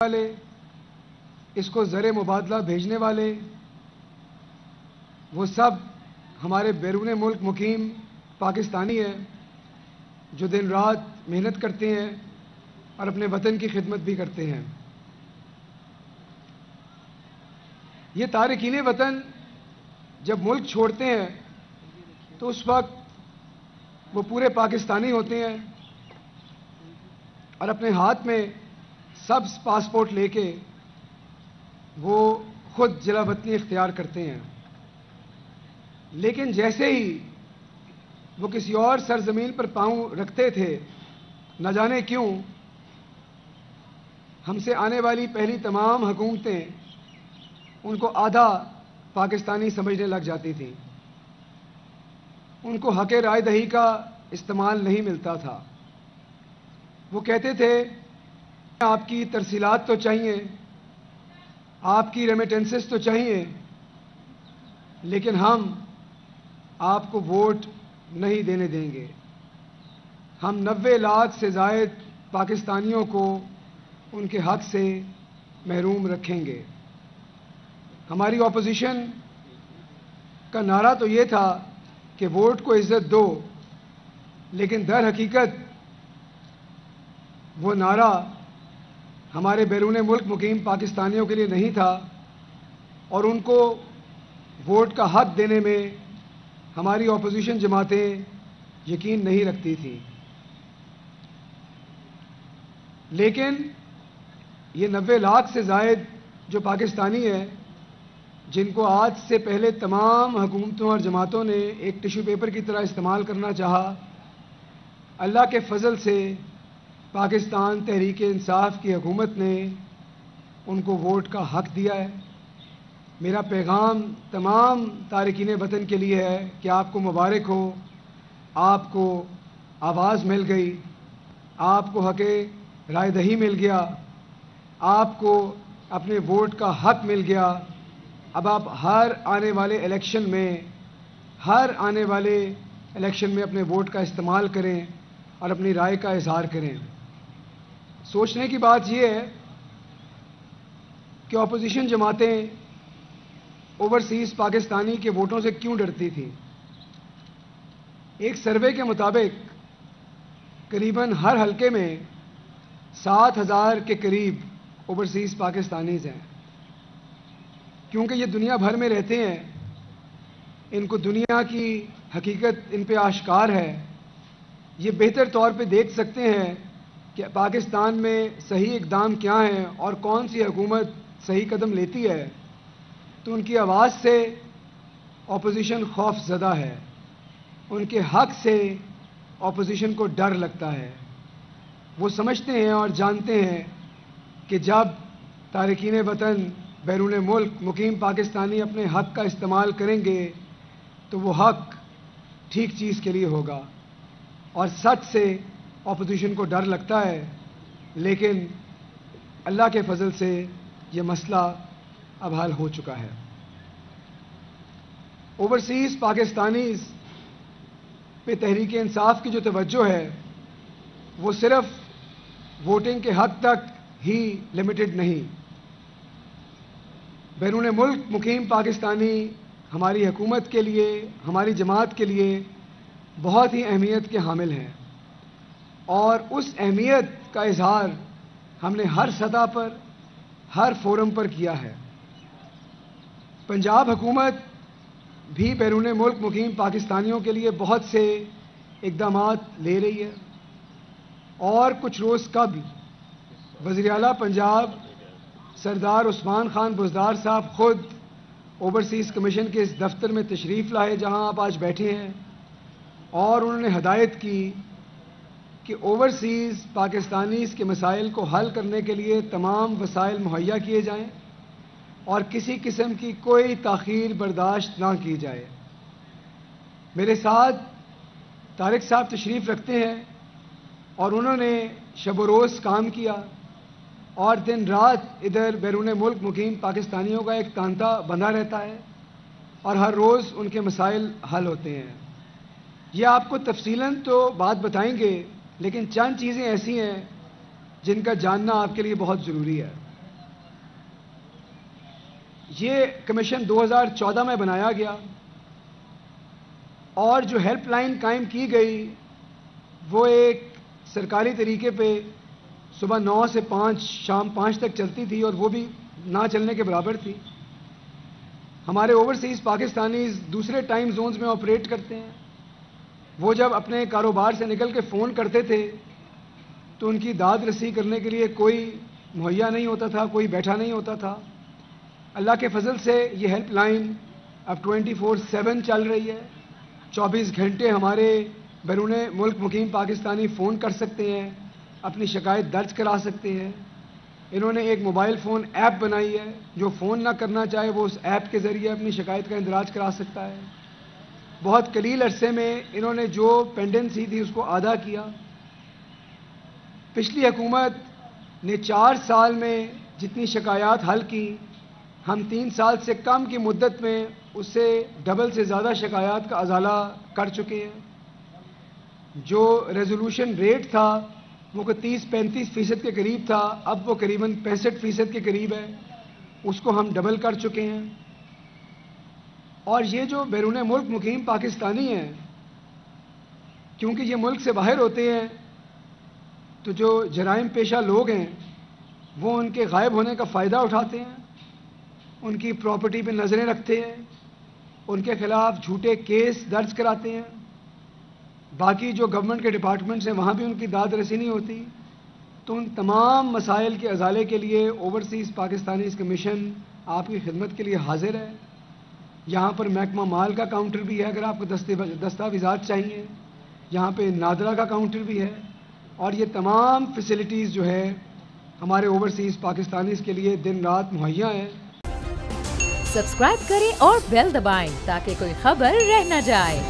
والے، اس کو زر مبادلہ بھیجنے والے، وہ سب ہمارے بیرون ملک مقیم پاکستانی ہیں جو دن رات محنت کرتے ہیں اور اپنے وطن کی خدمت بھی کرتے ہیں۔ یہ تارکین وطن جب ملک چھوڑتے ہیں تو اس وقت وہ پورے پاکستانی ہوتے ہیں اور اپنے ہاتھ میں سبز پاسپورٹ لے کے وہ خود جلا وطنی اختیار کرتے ہیں، لیکن جیسے ہی وہ کسی اور سرزمین پر پاؤں رکھتے تھے، نہ جانے کیوں ہم سے آنے والی پہلی تمام حکومتیں ان کو آدھا پاکستانی سمجھنے لگ جاتی تھیں، ان کو حق رائے دہی کا استعمال نہیں ملتا تھا۔ وہ کہتے تھے آپ کی ترسیلات تو چاہیے، آپ کی ریمیٹنسز تو چاہیے، لیکن ہم آپ کو ووٹ نہیں دینے دیں گے، ہم 90 لاکھ سے زائد پاکستانیوں کو ان کے حق سے محروم رکھیں گے۔ ہماری اپوزیشن کا نعرہ تو یہ تھا کہ ووٹ کو عزت دو، لیکن در حقیقت وہ نعرہ ہمارے بیرون ملک مقیم پاکستانیوں کے لیے نہیں تھا، اور ان کو ووٹ کا حق دینے میں ہماری اپوزیشن جماعتیں یقین نہیں رکھتی تھیں۔ لیکن یہ 90 لاکھ سے زائد جو پاکستانی ہیں، جن کو آج سے پہلے تمام حکومتوں اور جماعتوں نے ایک ٹیشو پیپر کی طرح استعمال کرنا چاہا، اللہ کے فضل سے پاکستان تحریک انصاف کی حکومت نے ان کو ووٹ کا حق دیا ہے۔ میرا پیغام تمام تارکین وطن کے لیے ہے کہ آپ کو مبارک ہو، آپ کو آواز مل گئی، آپ کو حق رائے دہی مل گیا، آپ کو اپنے ووٹ کا حق مل گیا۔ اب آپ ہر آنے والے الیکشن میں اپنے ووٹ کا استعمال کریں اور اپنی رائے کا اظہار کریں۔ سوچنے کی بات یہ ہے کہ اپوزیشن جماعتیں اوورسیز پاکستانی کے ووٹوں سے کیوں ڈرتی تھیں۔ ایک سروے کے مطابق قریباً ہر حلقے میں 7,000 کے قریب اوورسیز پاکستانیز ہیں۔ کیونکہ یہ دنیا بھر میں رہتے ہیں، ان کو دنیا کی حقیقت ان پہ آشکار ہے، یہ بہتر طور پہ دیکھ سکتے ہیں کہ پاکستان میں صحیح اقدام کیا ہیں اور کون سی حکومت صحیح قدم لیتی ہے، تو ان کی آواز سے اپوزیشن خوف زدہ ہے، ان کے حق سے اپوزیشن کو ڈر لگتا ہے۔ وہ سمجھتے ہیں اور جانتے ہیں کہ جب تارکین وطن بیرون ملک مقیم پاکستانی اپنے حق کا استعمال کریں گے تو وہ حق ٹھیک چیز کے لیے ہوگا، اور سچ سے اپوزیشن کو ڈر لگتا ہے۔ لیکن اللہ کے فضل سے یہ مسئلہ اب حل ہو چکا ہے۔ اوورسیز پاکستانیز پہ تحریک انصاف کی جو توجہ ہے وہ صرف ووٹنگ کے حق تک ہی لمیٹڈ نہیں۔ بیرون ملک مقیم پاکستانی ہماری حکومت کے لیے، ہماری جماعت کے لیے بہت ہی اہمیت کے حامل ہیں، اور اس اہمیت کا اظہار ہم نے ہر سطح پر، ہر فورم پر کیا ہے۔ پنجاب حکومت بھی بیرون ملک مقیم پاکستانیوں کے لیے بہت سے اقدامات لے رہی ہے، اور کچھ روز قبل وزیر اعلیٰ پنجاب سردار عثمان خان بزدار صاحب خود اوورسیز کمیشن کے اس دفتر میں تشریف لائے جہاں آپ آج بیٹھے ہیں، اور انہوں نے ہدایت کی کہ اوورسیز پاکستانیز کے مسائل کو حل کرنے کے لیے تمام وسائل مہیا کیے جائیں اور کسی قسم کی کوئی تاخیر برداشت نہ کی جائے۔ میرے ساتھ طارق صاحب تشریف رکھتے ہیں، اور انہوں نے شب و روز کام کیا، اور دن رات ادھر بیرون ملک مقیم پاکستانیوں کا ایک تانتا بندھا رہتا ہے، اور ہر روز ان کے مسائل حل ہوتے ہیں۔ یہ آپ کو تفصیلاً تو بات بتائیں گے، لیکن چند چیزیں ایسی ہیں جن کا جاننا آپ کے لیے بہت ضروری ہے۔ یہ کمیشن 2014 میں بنایا گیا اور جو ہیلپ لائن قائم کی گئی وہ ایک سرکاری طریقے پہ صبح 9 سے 5 شام 5 تک چلتی تھی اور وہ بھی نہ چلنے کے برابر تھی. ہمارے اوورسیز پاکستانیز دوسرے ٹائم زونز میں آپریٹ کرتے ہیں. وہ جب اپنے کاروبار سے نکل کے فون کرتے تھے تو ان کی داد رسی کرنے کے لیے کوئی مہیا نہیں ہوتا تھا, کوئی بیٹھا نہیں ہوتا تھا. اللہ کے فضل سے یہ ہیلپ لائن اب 24/7 چل رہی ہے. 24 گھنٹے ہمارے بیرون ملک مقیم پاکستانی فون کر سکتے ہیں, اپنی شکایت درج کرا سکتے ہیں. انہوں نے ایک موبائل فون ایپ بنائی ہے, جو فون نہ کرنا چاہے وہ اس ایپ کے ذریعے اپنی شکایت کا اندراج کرا سکتا ہے. بہت قلیل عرصے میں انہوں نے جو پینڈنسی تھی اس کو آدھا کیا. پچھلی حکومت نے 4 سال میں جتنی شکایات حل کی, ہم 3 سال سے کم کی مدت میں اس سے ڈبل سے زیادہ شکایات کا ازالہ کر چکے ہیں. جو ریزولوشن ریٹ تھا وہ 30-35% کے قریب تھا, اب وہ قریباً 65% کے قریب ہے. اس کو ہم ڈبل کر چکے ہیں. اور یہ جو بیرون ملک مقیم پاکستانی ہیں, کیونکہ یہ ملک سے باہر ہوتے ہیں تو جو جرائم پیشہ لوگ ہیں وہ ان کے غائب ہونے کا فائدہ اٹھاتے ہیں, ان کی پراپرٹی پہ نظریں رکھتے ہیں, ان کے خلاف جھوٹے کیس درج کراتے ہیں. باقی جو گورنمنٹ کے ڈپارٹمنٹس ہیں وہاں بھی ان کی داد رسی نہیں ہوتی. تو ان تمام مسائل کے ازالے کے لیے اوورسیز پاکستانیز کمیشن آپ کی خدمت کے لیے حاضر ہے. یہاں پر محکمہ مال کا کاؤنٹر بھی ہے اگر آپ کو دستاویزات چاہیے, یہاں پہ نادرا کا کاؤنٹر بھی ہے, اور یہ تمام فیسلٹیز جو ہے ہمارے اوورسیز پاکستانیز کے لیے دن رات مہیا ہیں. سبسکرائب کریں اور بیل دبائیں تاکہ کوئی خبر رہ نہ جائے.